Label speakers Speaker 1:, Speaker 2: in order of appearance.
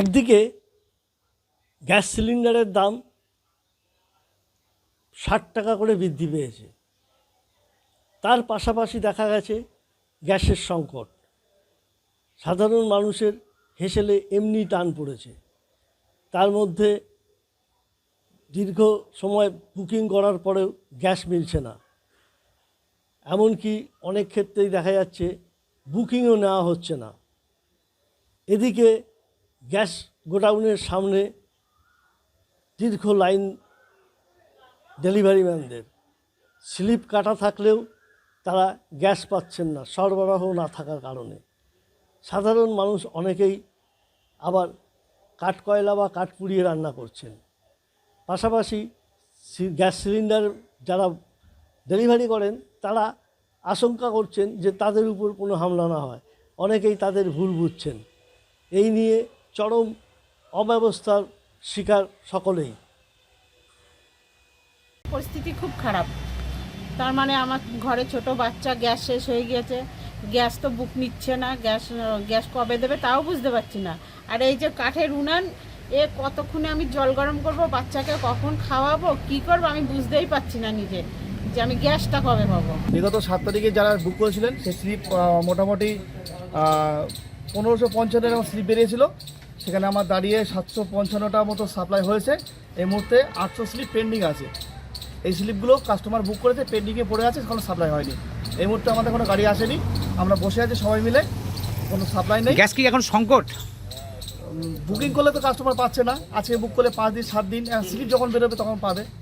Speaker 1: একদিকে গ্যাস সিলিন্ডারের দাম 60 টাকা করে বৃদ্ধি পেয়েছে, তার পাশাপাশি দেখা গেছে গ্যাসের সংকট। সাধারণ মানুষের হেসেলে এমনি টান পড়েছে। তার মধ্যে দীর্ঘ সময় বুকিং করার পরেও গ্যাস মিলছে না, এমনকি অনেক ক্ষেত্রেই দেখা যাচ্ছে বুকিংও নেওয়া হচ্ছে না। এদিকে গ্যাস গোডাউনের সামনে দীর্ঘ লাইন ডেলিভারি ম্যানদের, স্লিপ কাটা থাকলেও তারা গ্যাস পাচ্ছেন না সরবরাহ না থাকার কারণে। সাধারণ মানুষ অনেকেই আবার কাঠ কয়লা বা কাঠ পুড়িয়ে রান্না করছেন। পাশাপাশি গ্যাস সিলিন্ডার যারা ডেলিভারি করেন তারা আশঙ্কা করছেন যে তাদের উপর কোনো হামলা না হয়। অনেকেই তাদের ভুল বুঝছেন। এই নিয়ে চরম অব্যবস্থার শিকার সকলেই।
Speaker 2: পরিস্থিতি খুব খারাপ। তার মানে আমার ঘরে ছোট বাচ্চা, গ্যাস শেষ হয়ে গিয়েছে, গ্যাস তো বুক নিচ্ছে না, গ্যাস কবে দেবে তাও বুঝতে পারছি না। আর এই যে কাঠের উনান, কতক্ষণে আমি জল গরম করব, বাচ্চাকে কখন খাওয়াবো, কি করবো আমি বুঝতেই পারছি না নিজে, যে আমি গ্যাসটা কবে পাবো।
Speaker 3: বিগত 7 তারিখে যারা বুক করেছিলেন সেই স্লিপ মোটামুটি 1555 এরকম স্লিপ বেরিয়েছিল। সেখানে আমার দাঁড়িয়ে 755টা মতো সাপ্লাই হয়েছে। এই মুহূর্তে 800 স্লিপ পেন্ডিং আছে। এই স্লিপগুলো কাস্টমার বুক করেছে, পেন্ডিংয়ে পড়ে আছে, কোনো সাপ্লাই হয়নি। এই মুহূর্তে আমাদের কোনো গাড়ি আসেনি, আমরা বসে আছি সবাই মিলে, কোনো সাপ্লাই নেই।
Speaker 4: গ্যাস কি এখন সংকট?
Speaker 3: বুকিং করলে তো কাস্টমার পাচ্ছে না। আজকে বুক করলে 5 দিন 7 দিন, স্লিপ যখন বেরোবে তখন পাবে।